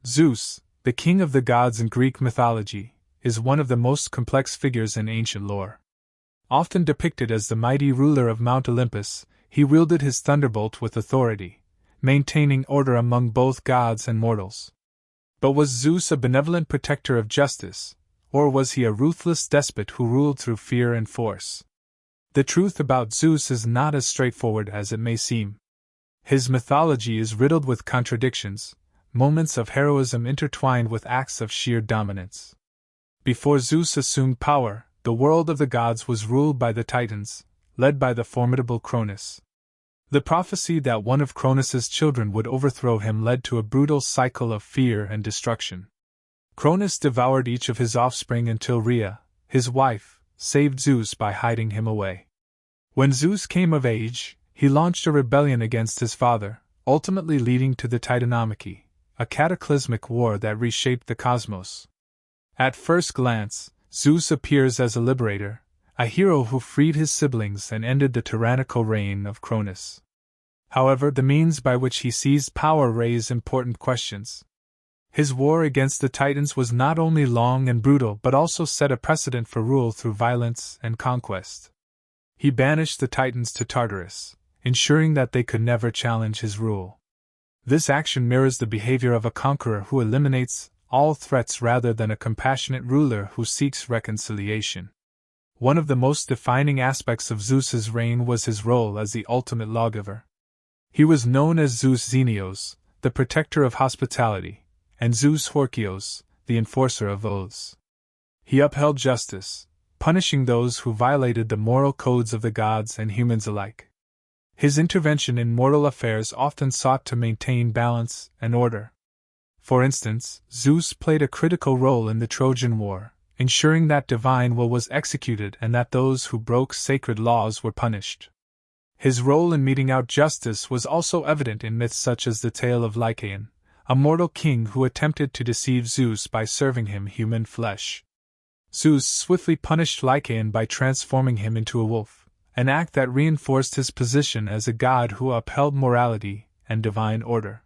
Zeus, the king of the gods in Greek mythology, is one of the most complex figures in ancient lore. Often depicted as the mighty ruler of Mount Olympus, he wielded his thunderbolt with authority, maintaining order among both gods and mortals. But was Zeus a benevolent protector of justice, or was he a ruthless despot who ruled through fear and force? The truth about Zeus is not as straightforward as it may seem. His mythology is riddled with contradictions, moments of heroism intertwined with acts of sheer dominance. Before Zeus assumed power, the world of the gods was ruled by the Titans, led by the formidable Cronus. The prophecy that one of Cronus's children would overthrow him led to a brutal cycle of fear and destruction. Cronus devoured each of his offspring until Rhea, his wife, saved Zeus by hiding him away. When Zeus came of age, he launched a rebellion against his father, ultimately leading to the Titanomachy, a cataclysmic war that reshaped the cosmos. At first glance, Zeus appears as a liberator, a hero who freed his siblings and ended the tyrannical reign of Cronus. However, the means by which he seized power raise important questions. His war against the Titans was not only long and brutal but also set a precedent for rule through violence and conquest. He banished the Titans to Tartarus, ensuring that they could never challenge his rule. This action mirrors the behavior of a conqueror who eliminates all threats rather than a compassionate ruler who seeks reconciliation. One of the most defining aspects of Zeus's reign was his role as the ultimate lawgiver. He was known as Zeus Xenios, the protector of hospitality, and Zeus Horkios, the enforcer of oaths. He upheld justice, punishing those who violated the moral codes of the gods and humans alike. His intervention in mortal affairs often sought to maintain balance and order. For instance, Zeus played a critical role in the Trojan War, ensuring that divine will was executed and that those who broke sacred laws were punished. His role in meting out justice was also evident in myths such as the tale of Lycaon, a mortal king who attempted to deceive Zeus by serving him human flesh. Zeus swiftly punished Lycaon by transforming him into a wolf, an act that reinforced his position as a god who upheld morality and divine order.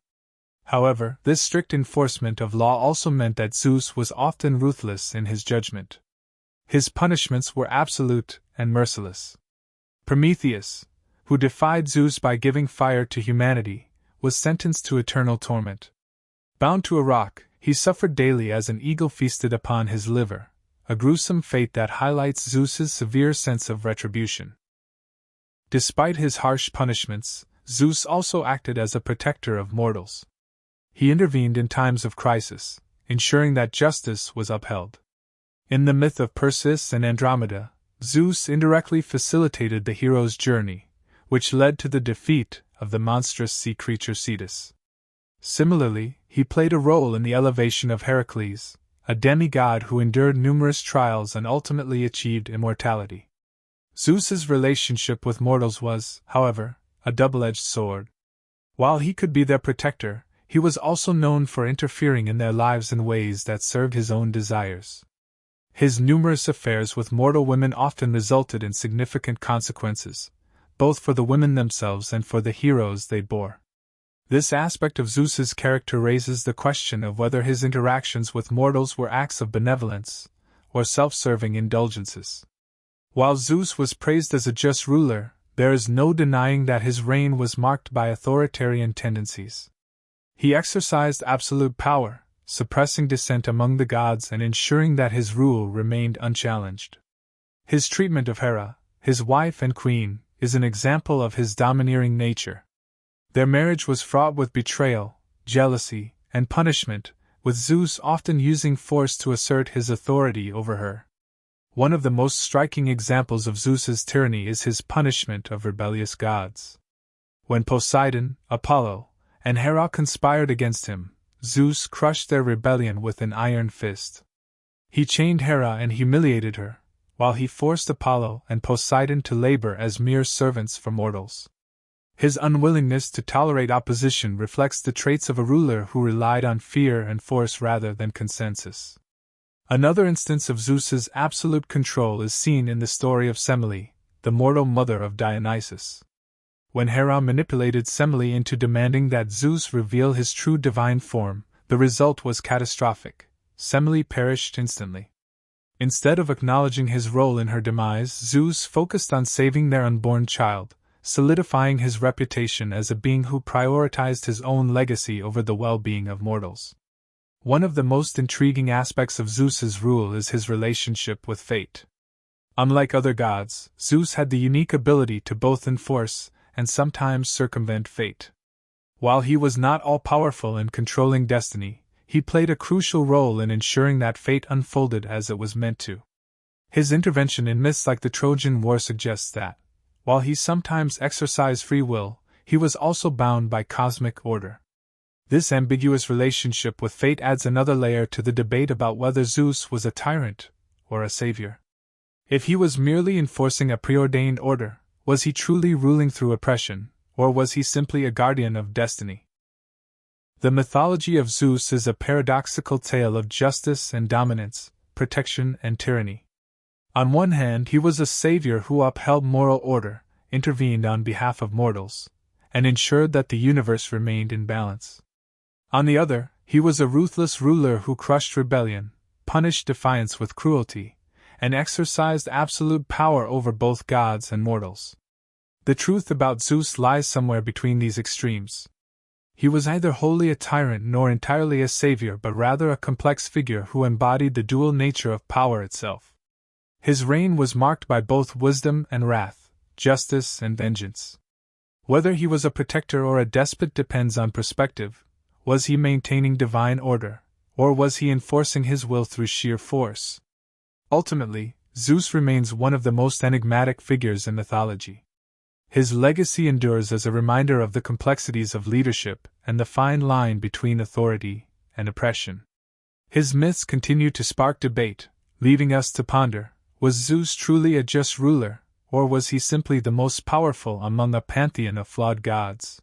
However, this strict enforcement of law also meant that Zeus was often ruthless in his judgment. His punishments were absolute and merciless. Prometheus, who defied Zeus by giving fire to humanity, was sentenced to eternal torment. Bound to a rock, he suffered daily as an eagle feasted upon his liver, a gruesome fate that highlights Zeus's severe sense of retribution. Despite his harsh punishments, Zeus also acted as a protector of mortals. He intervened in times of crisis, ensuring that justice was upheld. In the myth of Perseus and Andromeda, Zeus indirectly facilitated the hero's journey, which led to the defeat of the monstrous sea creature Cetus. Similarly, he played a role in the elevation of Heracles, a demigod who endured numerous trials and ultimately achieved immortality. Zeus's relationship with mortals was, however, a double-edged sword. While he could be their protector, he was also known for interfering in their lives in ways that served his own desires. His numerous affairs with mortal women often resulted in significant consequences, both for the women themselves and for the heroes they bore. This aspect of Zeus's character raises the question of whether his interactions with mortals were acts of benevolence or self-serving indulgences. While Zeus was praised as a just ruler, there is no denying that his reign was marked by authoritarian tendencies. He exercised absolute power, suppressing dissent among the gods and ensuring that his rule remained unchallenged. His treatment of Hera, his wife and queen, is an example of his domineering nature. Their marriage was fraught with betrayal, jealousy, and punishment, with Zeus often using force to assert his authority over her. One of the most striking examples of Zeus's tyranny is his punishment of rebellious gods. When Poseidon, Apollo, and Hera conspired against him, Zeus crushed their rebellion with an iron fist. He chained Hera and humiliated her, while he forced Apollo and Poseidon to labor as mere servants for mortals. His unwillingness to tolerate opposition reflects the traits of a ruler who relied on fear and force rather than consensus. Another instance of Zeus's absolute control is seen in the story of Semele, the mortal mother of Dionysus. When Hera manipulated Semele into demanding that Zeus reveal his true divine form, The result was catastrophic. Semele perished instantly. Instead of acknowledging his role in her demise, Zeus focused on saving their unborn child, solidifying his reputation as a being who prioritized his own legacy over the well-being of mortals. One of the most intriguing aspects of Zeus's rule is his relationship with fate. Unlike other gods, Zeus had the unique ability to both enforce and sometimes circumvent fate. While he was not all-powerful in controlling destiny, he played a crucial role in ensuring that fate unfolded as it was meant to. His intervention in myths like the Trojan War suggests that, while he sometimes exercised free will, he was also bound by cosmic order. This ambiguous relationship with fate adds another layer to the debate about whether Zeus was a tyrant or a savior. If he was merely enforcing a preordained order, was he truly ruling through oppression, or was he simply a guardian of destiny? The mythology of Zeus is a paradoxical tale of justice and dominance, protection and tyranny. On one hand, he was a savior who upheld moral order, intervened on behalf of mortals, and ensured that the universe remained in balance. On the other, he was a ruthless ruler who crushed rebellion, punished defiance with cruelty, and exercised absolute power over both gods and mortals. The truth about Zeus lies somewhere between these extremes. He was neither wholly a tyrant nor entirely a savior, but rather a complex figure who embodied the dual nature of power itself. His reign was marked by both wisdom and wrath, justice and vengeance. Whether he was a protector or a despot depends on perspective. Was he maintaining divine order, or was he enforcing his will through sheer force? Ultimately, Zeus remains one of the most enigmatic figures in mythology. His legacy endures as a reminder of the complexities of leadership and the fine line between authority and oppression. His myths continue to spark debate, leaving us to ponder, was Zeus truly a just ruler, or was he simply the most powerful among a pantheon of flawed gods?